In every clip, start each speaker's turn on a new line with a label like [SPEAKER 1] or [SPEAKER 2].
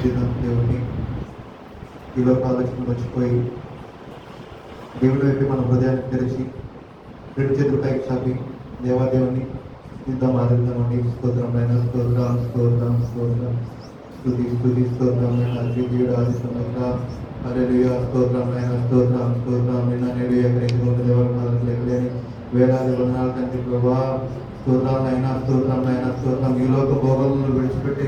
[SPEAKER 1] దినం దేవుని ఈ లోక ఆలోచన మర్చిపోయి దేవుడి వైపు మన హృదయాన్ని తెరిచి రెండు చేతులు పైకి చాపి దేవాదేవుని యుద్ధం ఆదిద్దామండి. స్తోత్రమైన స్తోత్రం స్తోత్రం స్తోత్రం స్తుతి స్తుతి స్తోత్రమైన అద్వితీయుడు ఆది సమగ్ర హల్లెలూయా స్తోత్రమైన స్తోత్రం స్తోత్రం నిన్న నేడు ఎక్కడికి దేవాలకు లెక్కలేని వేలాది వందనాలు తండ్రి ప్రభా. స్తోత్రాలైనా స్తోత్రంనైనా స్తోత్రం. ఈ లోక భోగాలను విడిచిపెట్టి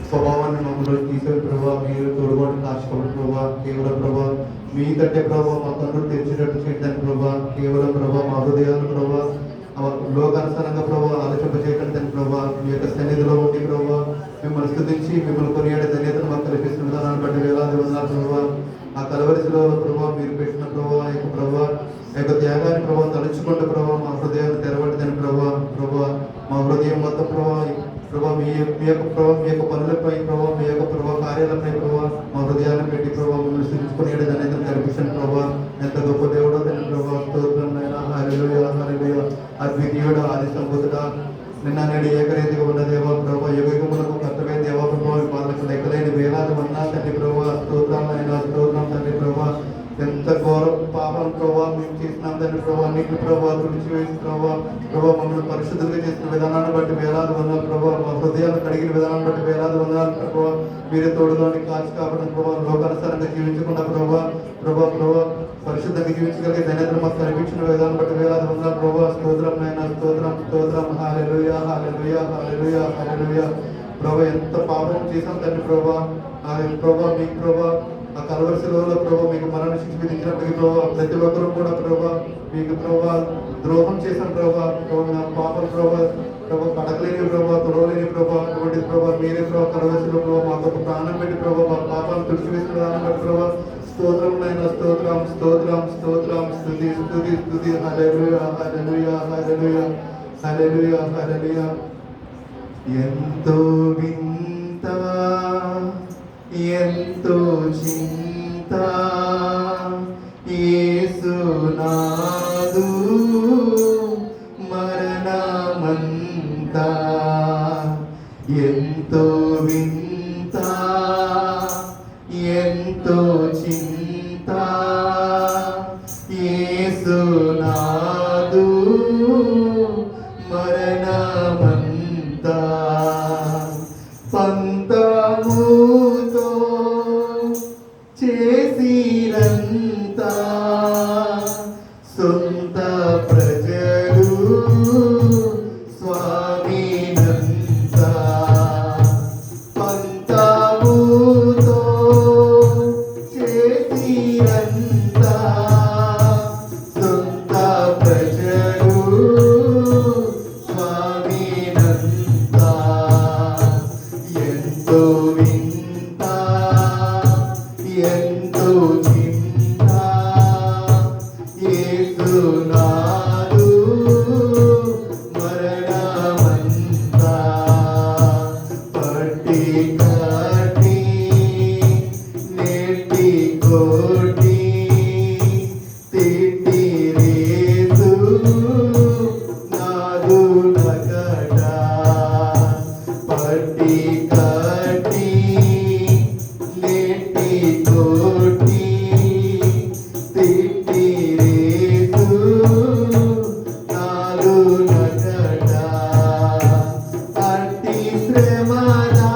[SPEAKER 1] స్వభావాన్ని మమ్మల్ని తీసుకొని ప్రభావ మీరు తోడుగొని కాచుకోండి ప్రభావ. కేవలం ప్రభావ మీ కంటే ప్రభావ మా కన్నులు తెచ్చినట్టు చేయడానికి ప్రభావ. కేవలం ప్రభావ మా హృదయాలను ప్రభావ లోకానుసారంగా ప్రభావ ఆలోచింప చేయడానికి ప్రభావ మీ యొక్క సన్నిధిలో ఉండి ప్రభావ మిమ్మల్ని స్తుతించి మిమ్మల్ని కొనియాడే ధన్యతను మాకు కల్పిస్తున్న విధానాన్ని బట్టి వేలాది వందనాలు ప్రభావ. ఆ కలవరిశిలో ప్రభావ మీరు పెట్టిన ప్రభావ యొక్క ప్రభావ యొక్క త్యాగాన్ని ప్రభావ తలుచుకుంటే ప్రభావ మా హృదయాన్ని తెరవడ్డదని ప్రభావ. ప్రభావ మా హృదయం మొత్తం ప్రభావ ప్రభావ మీ యొక్క ప్రభావ మీ యొక్క పనులపై ప్రభావ మీ యొక్క ప్రభావ కార్యాలపై ప్రభావ మా హృదయాన్ని పెట్టి ప్రభావ మిమ్మల్ని స్థితించుకునే ధన్యతను కల్పించండి ప్రభావ. ఎంత గొప్ప దేవుడో దాని ప్రభావ. స్తోత్రమైన హల్లెలూయా హల్లెలూయా అద్వితీయుడు ఆది సంబుద్ధుడా నిన్న నేడు ఏకరీతిగా ఉన్న దేవా ప్రభావ యుగములకు కర్తవ్య దేవా ప్రభావ వాళ్ళకు లెక్కలేని వేలాది ఉన్నా తండ్రి ప్రభావ. స్తోత్రాలైనా స్తోత్రం తండ్రి ప్రభావ. ఎంత ఘోర పాపం ప్రభావ మేము చేసినాం తండ్రి ప్రభావ. నీకు ప్రభావ తుడిచివేసి ప్రభావ ప్రభావ మమ్మల్ని పరిశుద్ధంగా చేసిన విధానాన్ని బట్టి వేలాది వందనాలు ప్రభావ. మా హృదయాన్ని కడిగిన విధానాన్ని బట్టి వేలాది వందనాలు ప్రభావ. మీరే తోడుగాని కాచి కాపాడడం ప్రభావ. లోకానుసారంగా జీవించకుండా ప్రభావ ప్రభావ ప్రభావ పరిశుద్ధంగా జీవించగలిగే ధన్యతను మాకు కనిపించిన విధానం బట్టి వేలాది వందనాలు ప్రభావ. స్తోత్రం నైనా స్తోత్రం స్తోత్రం హల్లెలూయా హల్లెలూయా హల్లెలూయా హల్లెలూయా. ప్రభావ ఎంత పాపం చేశాం తండ్రి ప్రభావ. ప్రభావ మీకు ప్రభావ ఆ కలవరిశిలో ప్రభావ మీకు మరణ శిక్ష విధించినప్పటికీ ప్రభావ ప్రతి ఒక్కరూ కూడా ప్రభావ మీకు ప్రభావ ద్రోహం చేశాం ప్రభావ. పాపం ప్రభావ ప్రభావ కడగలేని ప్రభావ తొడవలేని ప్రభావ అటువంటి ప్రభావ మీరే ప్రభావ కలవరిశిలో ప్రభావ మాకు ఒక ప్రాణం పెట్టి ప్రభావ మా పాపాన్ని తుడిచివేసిన దాన్ని ప్రభావ. స్తోత్రం నైనా స్తోత్రం స్తోత్రం స్తోత్రం స్తుతి స్తుతి స్తుతి హల్లెలూయా హల్లెలూయా హల్లెలూయా హల్లెలూయా హల్లెలూయా. ఎంతో వింత ఎంతో చింత యేసునాదు మరణమంత. ఎంతో వింత ఎంతో చింత యేసునాదు మరణమంత. పంతముతో చేసిరంతా సొంత ప్రజలు స్వామినంతా. పంతముతో చేసిరంతా సొంత ప్రజలు స్వామినంతా. ఎంతో వింత ఎంతో చింత యేసునాదు మరణమంత. పట్టి కట్టి నెట్టి కొట్టి తిట్టి రేసు నాదు నగడ. పట్టి కట్టి నెట్టి కొట్టి తిట్టి రేసు నాదు నగడ. అట్టి శ్రమలా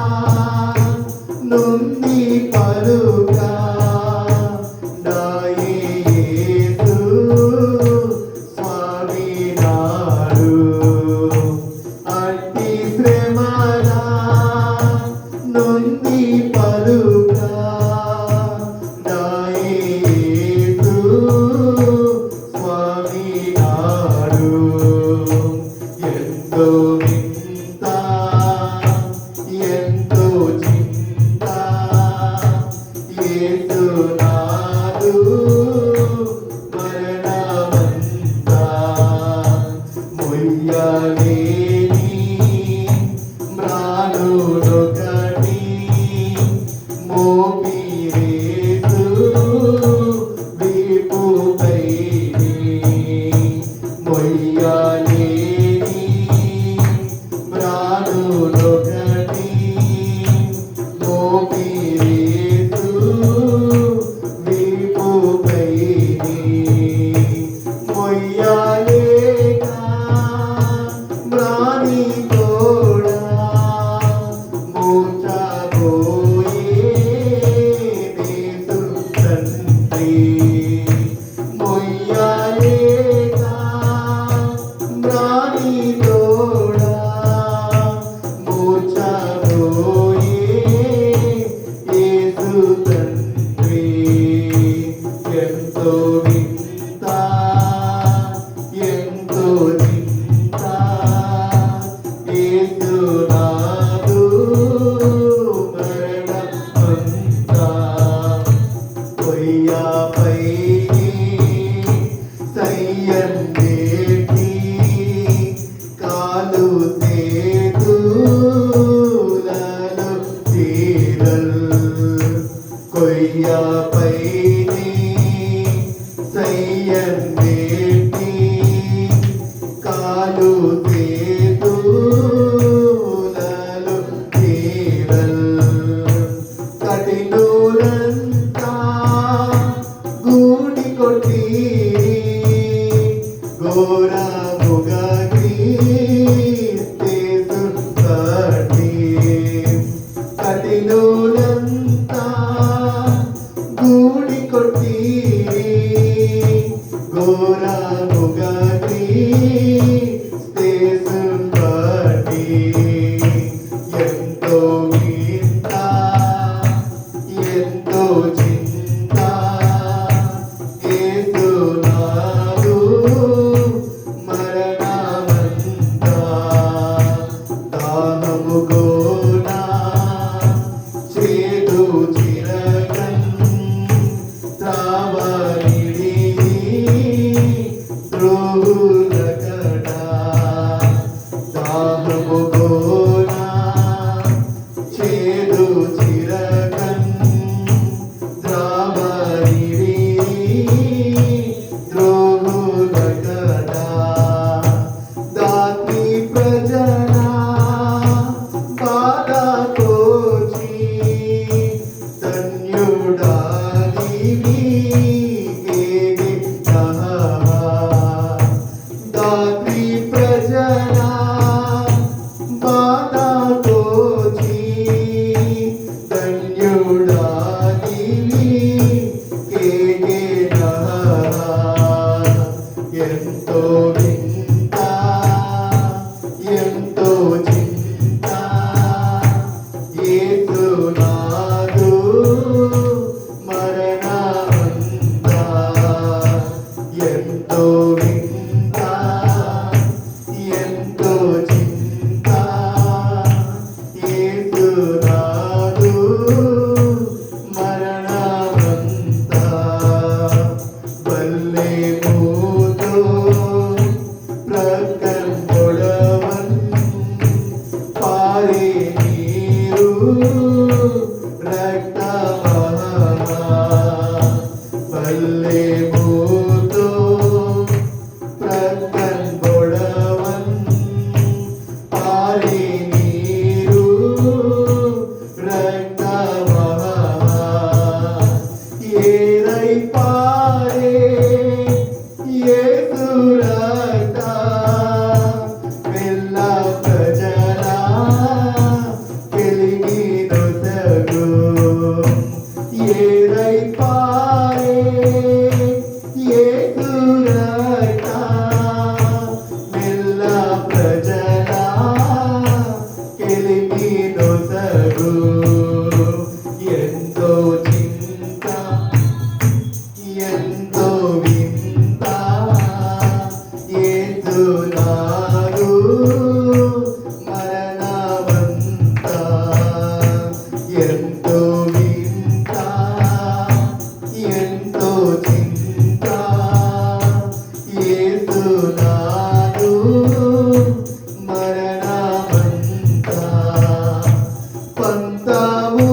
[SPEAKER 1] పంతాము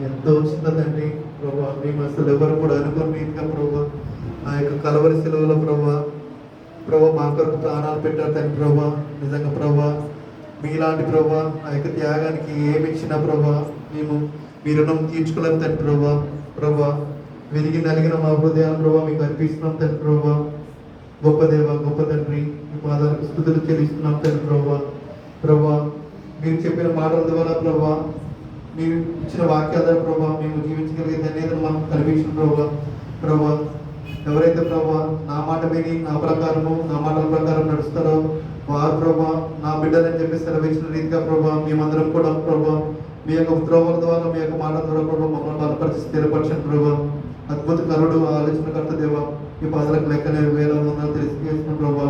[SPEAKER 1] ఎంతో చిన్న తండ్రి ప్రభా, మేము అసలు ఎవరు కూడా అనుకుని ఇంకా ప్రభా ఆ యొక్క కలవరి సెలవులో ప్రభా మా కొరకు ప్రాణాలు పెట్టారు తండ్రి ప్రభా. నిజంగా ప్రభా మీలాంటి ప్రభా ఆ యొక్క త్యాగానికి ఏమి ఇచ్చినా ప్రభా మేము మీ రుణం తీర్చుకోలేము తండ్రి ప్రభా విరిగి నలిగిన మా హృదయాన్ని ప్రభా మీకు అర్పిస్తున్నాం తండ్రి ప్రభా. గొప్ప దేవ, గొప్ప తండ్రి, మీ పాదాలకు స్తుతులు చెల్లిస్తున్నాం తండ్రి ప్రభా. మీరు చెప్పిన మాటల ద్వారా ప్రభా, మీరు ఇచ్చిన వాక్యాల ద్వారా ప్రభా మేము జీవించగలిగే ధన్యతను మాకు కల్పించిన ప్రభా. ఎవరైతే ప్రభా నా మాట విని నా మాటల ప్రకారం నడుస్తారో వారు ప్రభా నా బిడ్డలని చెప్పి సెలవించిన రీతిగా ప్రభా మేమందరం కూడా ప్రభా మీ యొక్క త్రోవల ద్వారా మీ యొక్క మాటల ద్వారా ప్రభా మమ్మల్ని బలపరిచి స్థిరపరచండి ప్రభా. అద్భుత కరుడు ఆలోచనకర్త దేవ, ఈ పాదలకు లెక్కనే వేల వందలు తెలియజేస్తున్నాం ప్రభా.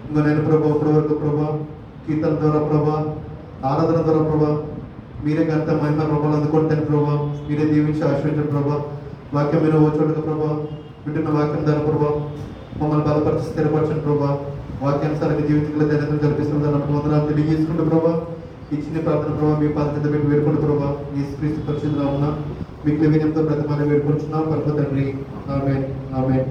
[SPEAKER 1] ఇంకా నేను ప్రభా ఇప్పటి వరకు ప్రభా కీర్తన ద్వారా ప్రభా ఆరాధన ద్వారా ప్రభా మీరే గంట మహిమ ప్రభావం అందుకుంటాను ప్రభా. మీరే దీవించి ఆశ్రయించండి ప్రభా. వాక్యం మీరు ఓచోడుగా ప్రభా వింటున్న వాక్యం ద్వారా ప్రభా మమ్మల్ని బలపరిచి స్థిరపరచండి ప్రభా. వాక్యానుసారంగా జీవితంలో ధైర్యం కల్పిస్తున్న వందనాలు తెలియజేసుకుంటూ ప్రభా ఇచ్చిన ప్రార్థన ప్రభావ మీ పాద కింద పెట్టి వేడుకుంటూ ప్రభా ఈ క్రీస్తు పరిశుద్ధంగా ఉన్న మీకు వినయంతో ప్రతిమాన్ని వేడుకుంటున్నాం పరమ తండ్రి. ఆమేన్, ఆమేన్.